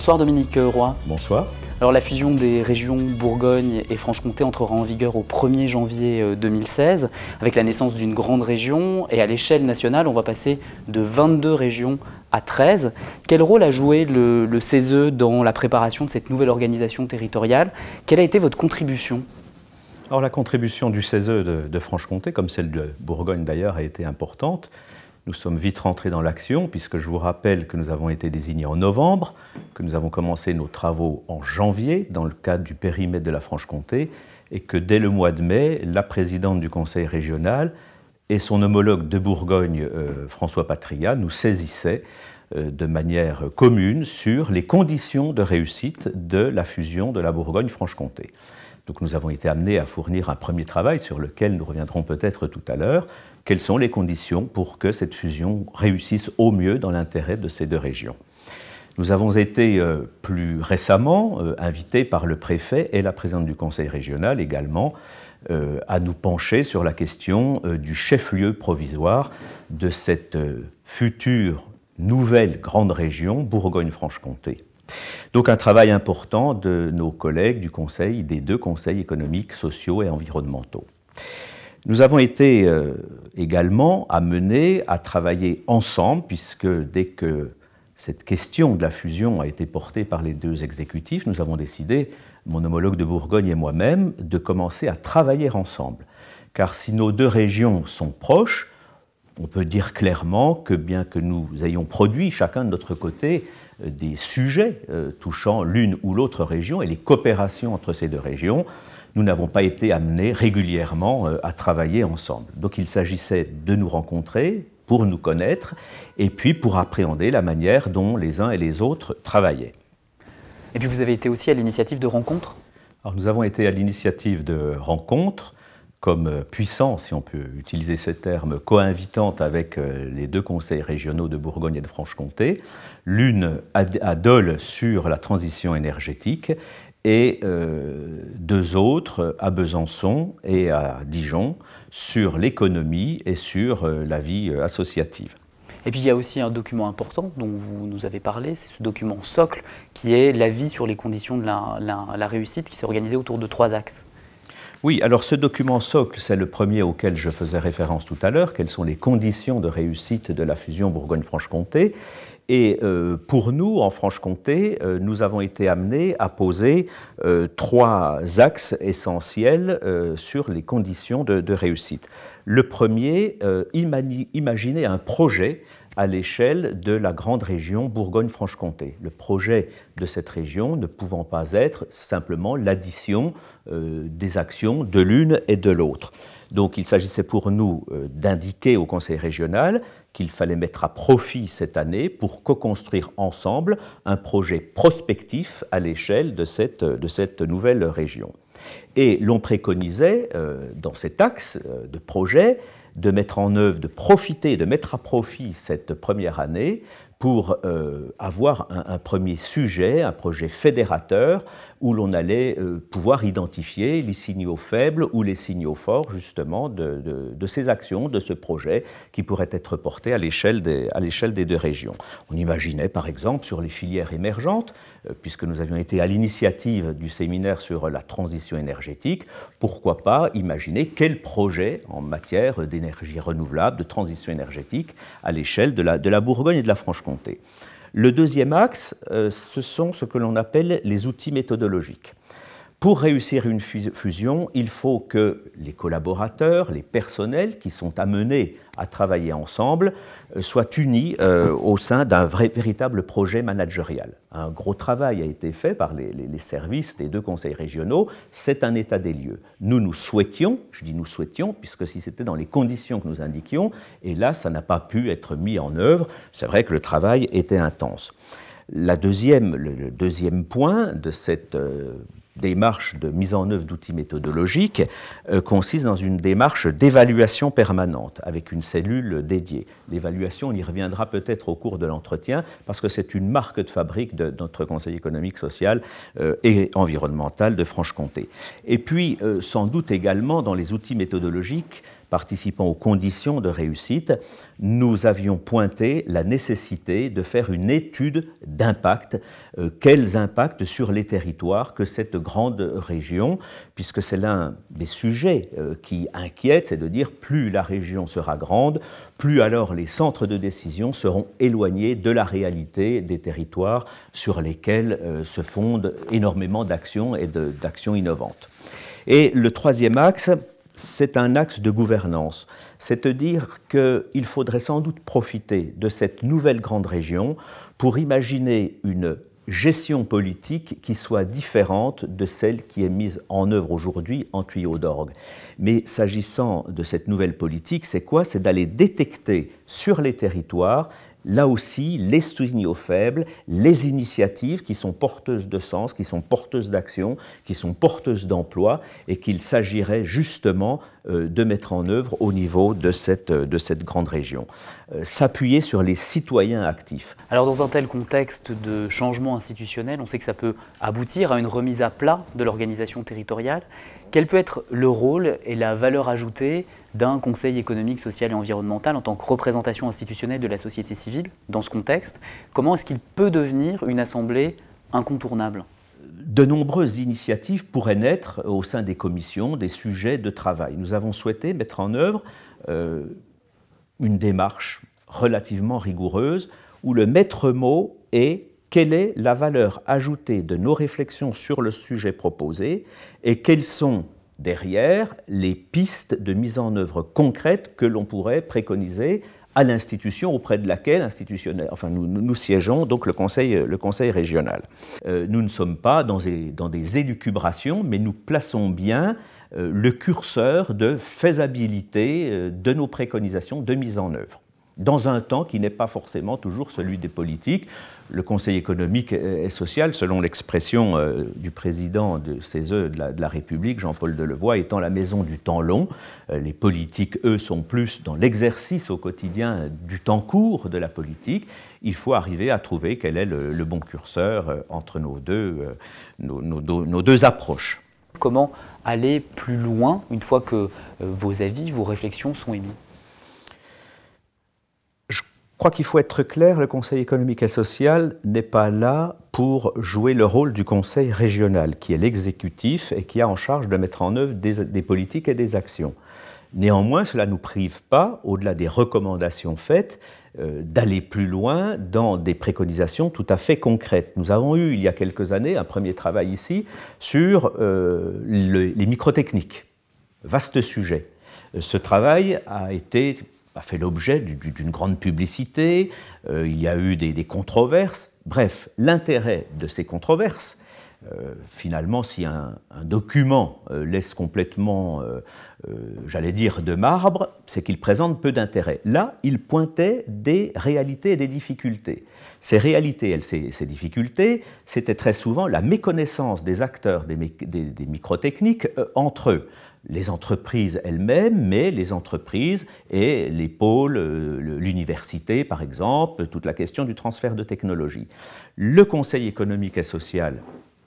Bonsoir Dominique Roy. Bonsoir. Alors la fusion des régions Bourgogne et Franche-Comté entrera en vigueur au 1er janvier 2016 avec la naissance d'une grande région, et à l'échelle nationale on va passer de 22 régions à 13. Quel rôle a joué le CESE dans la préparation de cette nouvelle organisation territoriale? Quelle a été votre contribution? Alors la contribution du CESE de Franche-Comté, comme celle de Bourgogne d'ailleurs, a été importante. Nous sommes vite rentrés dans l'action, puisque je vous rappelle que nous avons été désignés en novembre, que nous avons commencé nos travaux en janvier dans le cadre du périmètre de la Franche-Comté, et que dès le mois de mai, la présidente du conseil régional et son homologue de Bourgogne, François Patria, nous saisissaient de manière commune sur les conditions de réussite de la fusion de la Bourgogne-Franche-Comté. Donc nous avons été amenés à fournir un premier travail sur lequel nous reviendrons peut-être tout à l'heure. Quelles sont les conditions pour que cette fusion réussisse au mieux dans l'intérêt de ces deux régions? Nous avons été plus récemment invités par le préfet et la présidente du conseil régional également à nous pencher sur la question du chef-lieu provisoire de cette future nouvelle grande région Bourgogne-Franche-Comté. Donc un travail important de nos collègues du Conseil, des deux conseils économiques, sociaux et environnementaux. Nous avons été également amenés à travailler ensemble, puisque dès que cette question de la fusion a été portée par les deux exécutifs, nous avons décidé, mon homologue de Bourgogne et moi-même, de commencer à travailler ensemble. Car si nos deux régions sont proches, on peut dire clairement que bien que nous ayons produit chacun de notre côté des sujets touchant l'une ou l'autre région et les coopérations entre ces deux régions, nous n'avons pas été amenés régulièrement à travailler ensemble. Donc il s'agissait de nous rencontrer pour nous connaître et puis pour appréhender la manière dont les uns et les autres travaillaient. Et puis vous avez été aussi à l'initiative de rencontres? Alors nous avons été à l'initiative de rencontres comme puissance, si on peut utiliser ce terme, co-invitante avec les deux conseils régionaux de Bourgogne et de Franche-Comté, l'une à Dole sur la transition énergétique et deux autres à Besançon et à Dijon sur l'économie et sur la vie associative. Et puis il y a aussi un document important dont vous nous avez parlé, c'est ce document socle qui est l'avis sur les conditions de la réussite, qui s'est organisé autour de 3 axes. Oui, alors ce document socle, c'est le premier auquel je faisais référence tout à l'heure. Quelles sont les conditions de réussite de la fusion Bourgogne-Franche-Comté? Et pour nous, en Franche-Comté, nous avons été amenés à poser 3 axes essentiels sur les conditions de réussite. Le premier, imaginer un projet à l'échelle de la grande région Bourgogne-Franche-Comté. Le projet de cette région ne pouvant pas être simplement l'addition des actions de l'une et de l'autre. Donc il s'agissait pour nous d'indiquer au Conseil régional qu'il fallait mettre à profit cette année pour co-construire ensemble un projet prospectif à l'échelle de cette nouvelle région. Et l'on préconisait dans cet axe de projet de mettre en œuvre, de profiter, de mettre à profit cette première année pour avoir un premier sujet, un projet fédérateur où l'on allait pouvoir identifier les signaux faibles ou les signaux forts justement de ces actions, de ce projet qui pourrait être porté à l'échelle des deux régions. On imaginait par exemple sur les filières émergentes, puisque nous avions été à l'initiative du séminaire sur la transition énergétique, pourquoi pas imaginer quel projet en matière d'énergie renouvelable, de transition énergétique à l'échelle de la Bourgogne et de la Franche-Comté. Le deuxième axe, ce sont ce que l'on appelle les outils méthodologiques. Pour réussir une fusion, il faut que les collaborateurs, les personnels qui sont amenés à travailler ensemble soient unis au sein d'un véritable projet managérial. Un gros travail a été fait par les services des deux conseils régionaux. C'est un état des lieux. Nous souhaitions, je dis nous souhaitions, puisque si c'était dans les conditions que nous indiquions, et là, ça n'a pas pu être mis en œuvre. C'est vrai que le travail était intense. Le deuxième point de cette démarche de mise en œuvre d'outils méthodologiques consiste dans une démarche d'évaluation permanente avec une cellule dédiée. L'évaluation, on y reviendra peut-être au cours de l'entretien parce que c'est une marque de fabrique de notre Conseil économique, social et environnemental de Franche-Comté. Et puis, sans doute également dans les outils méthodologiques, participant aux conditions de réussite, nous avions pointé la nécessité de faire une étude d'impact. Quels impacts sur les territoires que cette grande région, puisque c'est l'un des sujets qui inquiète, c'est de dire plus la région sera grande, plus alors les centres de décision seront éloignés de la réalité des territoires sur lesquels se fondent énormément d'actions et d'actions innovantes. Et le troisième axe, c'est un axe de gouvernance. C'est-à-dire qu'il faudrait sans doute profiter de cette nouvelle grande région pour imaginer une gestion politique qui soit différente de celle qui est mise en œuvre aujourd'hui en tuyau d'orgue. Mais s'agissant de cette nouvelle politique, c'est quoi? C'est d'aller détecter sur les territoires là aussi les signaux faibles, les initiatives qui sont porteuses de sens, qui sont porteuses d'action, qui sont porteuses d'emploi et qu'il s'agirait justement de mettre en œuvre au niveau de cette grande région. S'appuyer sur les citoyens actifs. Alors dans un tel contexte de changement institutionnel, on sait que ça peut aboutir à une remise à plat de l'organisation territoriale. Quel peut être le rôle et la valeur ajoutée d'un conseil économique, social et environnemental en tant que représentation institutionnelle de la société civile dans ce contexte? Comment est-ce qu'il peut devenir une assemblée incontournable? De nombreuses initiatives pourraient naître au sein des commissions, des sujets de travail. Nous avons souhaité mettre en œuvre une démarche relativement rigoureuse où le maître mot est quelle est la valeur ajoutée de nos réflexions sur le sujet proposé et quelles sont derrière les pistes de mise en œuvre concrètes que l'on pourrait préconiser à l'institution auprès de laquelle nous siégeons, donc le conseil régional. Nous ne sommes pas dans des élucubrations, mais nous plaçons bien le curseur de faisabilité de nos préconisations de mise en œuvre, dans un temps qui n'est pas forcément toujours celui des politiques. Le Conseil économique et social, selon l'expression du président de CESE de la République, Jean-Paul Delevoye, étant la maison du temps long. Les politiques, eux, sont plus dans l'exercice au quotidien du temps court de la politique. Il faut arriver à trouver quel est le bon curseur entre nos deux approches. Comment aller plus loin une fois que vos avis, vos réflexions sont émis? Je crois qu'il faut être clair, le Conseil économique et social n'est pas là pour jouer le rôle du Conseil régional, qui est l'exécutif et qui a en charge de mettre en œuvre des politiques et des actions. Néanmoins, cela ne nous prive pas, au-delà des recommandations faites, d'aller plus loin dans des préconisations tout à fait concrètes. Nous avons eu, il y a quelques années, un premier travail ici sur les microtechniques. Vaste sujet. Ce travail a fait l'objet d'une grande publicité, il y a eu des controverses. Bref, l'intérêt de ces controverses, finalement, si un document laisse complètement, j'allais dire, de marbre, c'est qu'il présente peu d'intérêt. Là, il pointait des réalités et des difficultés. Ces réalités et ces difficultés, c'était très souvent la méconnaissance des acteurs des microtechniques entre eux. Les entreprises elles-mêmes, mais les entreprises et les pôles, l'université par exemple, toute la question du transfert de technologie. Le Conseil économique et social,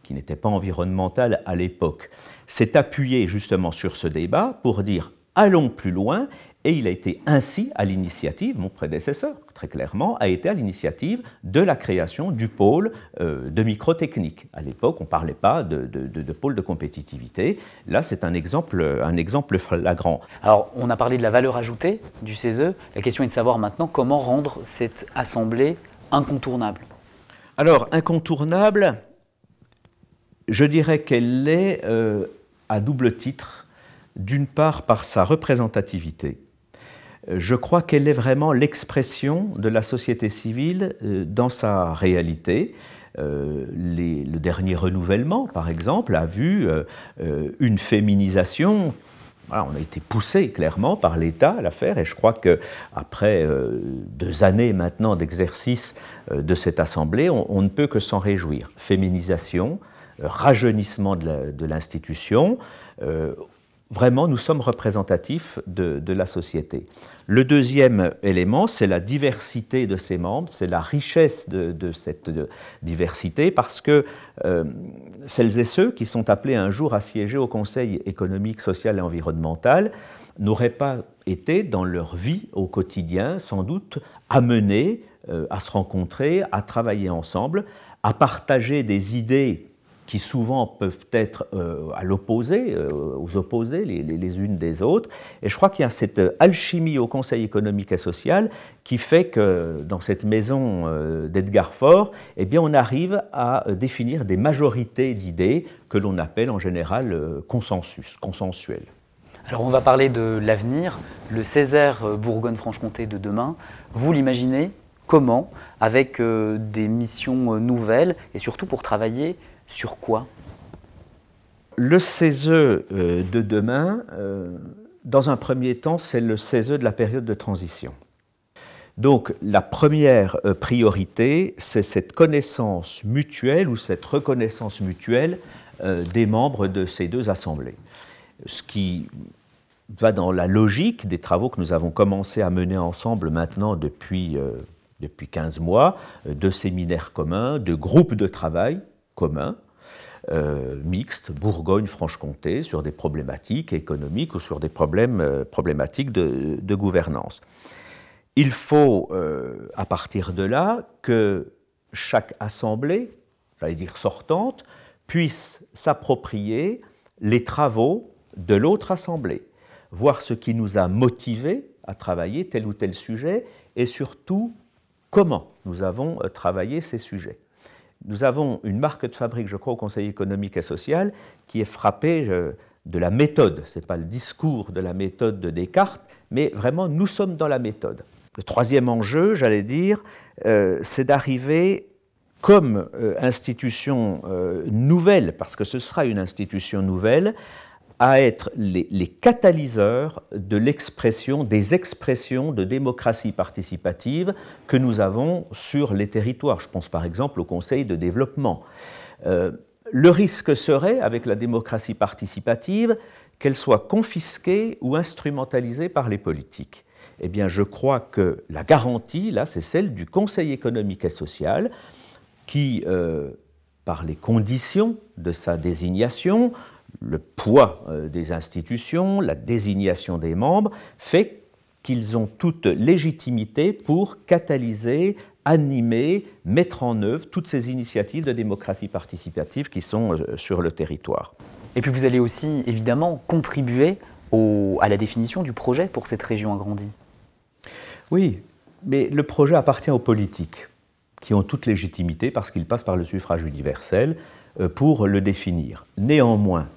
qui n'était pas environnemental à l'époque, s'est appuyé justement sur ce débat pour dire allons plus loin, et il a été ainsi à l'initiative, mon prédécesseur très clairement, a été à l'initiative de la création du pôle de microtechnique. À l'époque, on ne parlait pas de pôle de compétitivité. Là, c'est un exemple flagrant. Alors, on a parlé de la valeur ajoutée du CESE. La question est de savoir maintenant comment rendre cette assemblée incontournable. Alors, incontournable, je dirais qu'elle l'est à double titre. D'une part, par sa représentativité. Je crois qu'elle est vraiment l'expression de la société civile dans sa réalité. Le dernier renouvellement, par exemple, a vu une féminisation. Voilà, on a été poussé clairement par l'État à la faire, et je crois qu'après 2 années maintenant d'exercice de cette Assemblée, on ne peut que s'en réjouir. Féminisation, rajeunissement de l'institution. Vraiment, nous sommes représentatifs de la société. Le deuxième élément, c'est la diversité de ses membres, c'est la richesse de cette diversité, parce que celles et ceux qui sont appelés un jour à siéger au Conseil économique, social et environnemental n'auraient pas été, dans leur vie au quotidien, sans doute amenés à se rencontrer, à travailler ensemble, à partager des idées qui souvent peuvent être à l'opposé, aux opposés les unes des autres. Et je crois qu'il y a cette alchimie au Conseil économique et social qui fait que dans cette maison d'Edgar Faure, eh bien, on arrive à définir des majorités d'idées que l'on appelle en général consensuelles. Alors on va parler de l'avenir, le Césaire Bourgogne-Franche-Comté de demain. Vous l'imaginez comment? Avec des missions nouvelles et surtout pour travailler sur quoi? Le CESE de demain, dans un premier temps, c'est le CESE de la période de transition. Donc la première priorité, c'est cette connaissance mutuelle ou cette reconnaissance mutuelle des membres de ces deux assemblées. Ce qui va dans la logique des travaux que nous avons commencé à mener ensemble maintenant depuis 15 mois, de séminaires communs, de groupes de travail communs, mixtes, Bourgogne-Franche-Comté, sur des problématiques économiques ou sur des problématiques de gouvernance. Il faut, à partir de là, que chaque assemblée, j'allais dire sortante, puisse s'approprier les travaux de l'autre assemblée, voir ce qui nous a motivés à travailler tel ou tel sujet et surtout comment nous avons travaillé ces sujets. Nous avons une marque de fabrique, je crois, au Conseil économique et social qui est frappée de la méthode. Ce n'est pas le discours de la méthode de Descartes, mais vraiment nous sommes dans la méthode. Le troisième enjeu, j'allais dire, c'est d'arriver comme institution nouvelle, parce que ce sera une institution nouvelle, à être les catalyseurs de l'expression, des expressions de démocratie participative que nous avons sur les territoires. Je pense par exemple au Conseil de développement. Le risque serait, avec la démocratie participative, qu'elle soit confisquée ou instrumentalisée par les politiques. Eh bien, je crois que la garantie, là, c'est celle du Conseil économique et social qui, par les conditions de sa désignation, le poids des institutions, la désignation des membres, fait qu'ils ont toute légitimité pour catalyser, animer, mettre en œuvre toutes ces initiatives de démocratie participative qui sont sur le territoire. Et puis vous allez aussi évidemment contribuer à la définition du projet pour cette région agrandie. Oui, mais le projet appartient aux politiques qui ont toute légitimité parce qu'ils passent par le suffrage universel pour le définir. Néanmoins,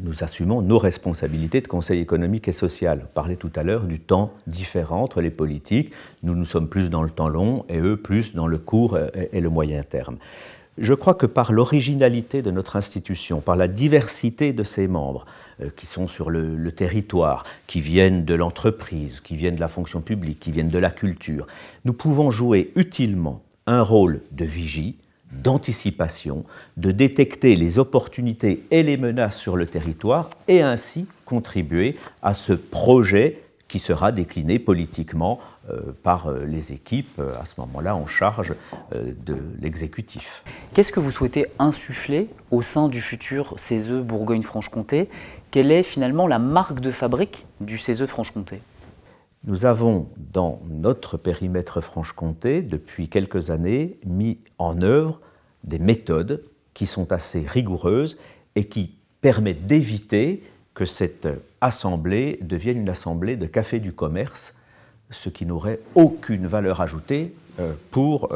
nous assumons nos responsabilités de Conseil économique et social. On parlait tout à l'heure du temps différent entre les politiques. Nous sommes plus dans le temps long et eux plus dans le court et le moyen terme. Je crois que par l'originalité de notre institution, par la diversité de ses membres qui sont sur le territoire, qui viennent de l'entreprise, qui viennent de la fonction publique, qui viennent de la culture, nous pouvons jouer utilement un rôle de vigie, d'anticipation, de détecter les opportunités et les menaces sur le territoire et ainsi contribuer à ce projet qui sera décliné politiquement par les équipes à ce moment-là en charge de l'exécutif. Qu'est-ce que vous souhaitez insuffler au sein du futur CESE Bourgogne-Franche-Comté? Quelle est finalement la marque de fabrique du CESE Franche-Comté? Nous avons dans notre périmètre Franche-Comté, depuis quelques années, mis en œuvre des méthodes qui sont assez rigoureuses et qui permettent d'éviter que cette assemblée devienne une assemblée de café du commerce, ce qui n'aurait aucune valeur ajoutée pour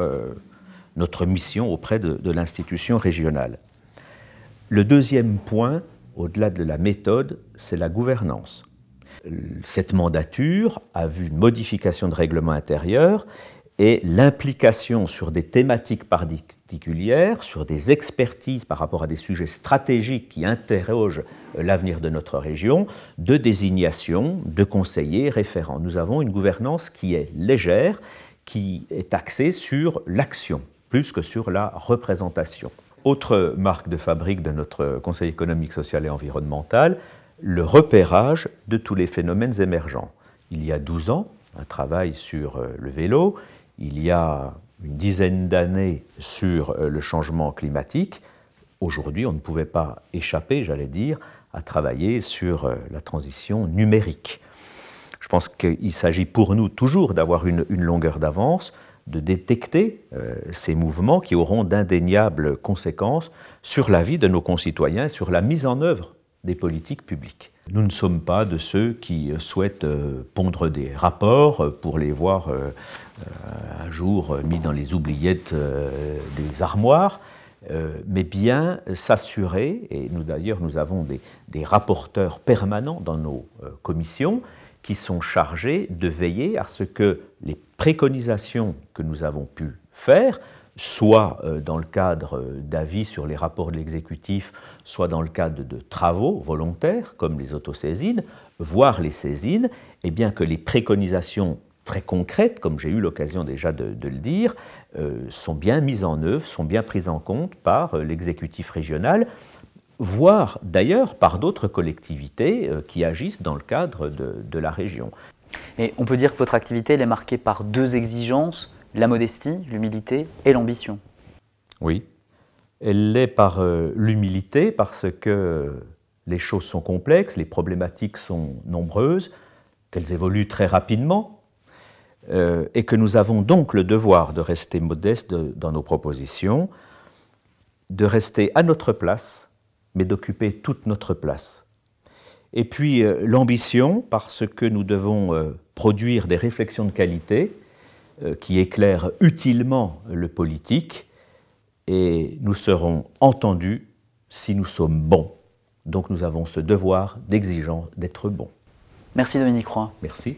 notre mission auprès de l'institution régionale. Le deuxième point, au-delà de la méthode, c'est la gouvernance. Cette mandature a vu une modification de règlement intérieur et l'implication sur des thématiques particulières, sur des expertises par rapport à des sujets stratégiques qui interrogent l'avenir de notre région, de désignation de conseillers référents. Nous avons une gouvernance qui est légère, qui est axée sur l'action, plus que sur la représentation. Autre marque de fabrique de notre Conseil économique, social et environnemental, le repérage de tous les phénomènes émergents. Il y a 12 ans, un travail sur le vélo, il y a une dizaine d'années sur le changement climatique. aujourd'hui, on ne pouvait pas échapper, j'allais dire, à travailler sur la transition numérique. Je pense qu'il s'agit pour nous toujours d'avoir une longueur d'avance, de détecter ces mouvements qui auront d'indéniables conséquences sur la vie de nos concitoyens, sur la mise en œuvre des politiques publiques. Nous ne sommes pas de ceux qui souhaitent pondre des rapports pour les voir un jour mis dans les oubliettes des armoires, mais bien s'assurer, et nous d'ailleurs nous avons des rapporteurs permanents dans nos commissions qui sont chargés de veiller à ce que les préconisations que nous avons pu faire, soit dans le cadre d'avis sur les rapports de l'exécutif, soit dans le cadre de travaux volontaires, comme les autosaisines, voire les saisines, et bien que les préconisations très concrètes, comme j'ai eu l'occasion déjà de le dire, sont bien mises en œuvre, sont bien prises en compte par l'exécutif régional, voire d'ailleurs par d'autres collectivités qui agissent dans le cadre de la région. Et on peut dire que votre activité elle est marquée par deux exigences, la modestie, l'humilité et l'ambition. Oui, elle l'est par l'humilité parce que les choses sont complexes, les problématiques sont nombreuses, qu'elles évoluent très rapidement et que nous avons donc le devoir de rester modestes dans nos propositions, de rester à notre place, mais d'occuper toute notre place. Et puis l'ambition, parce que nous devons produire des réflexions de qualité qui éclairent utilement le politique, et nous serons entendus si nous sommes bons. Donc nous avons ce devoir d'exigence d'être bons. Merci Dominique Roy. Merci.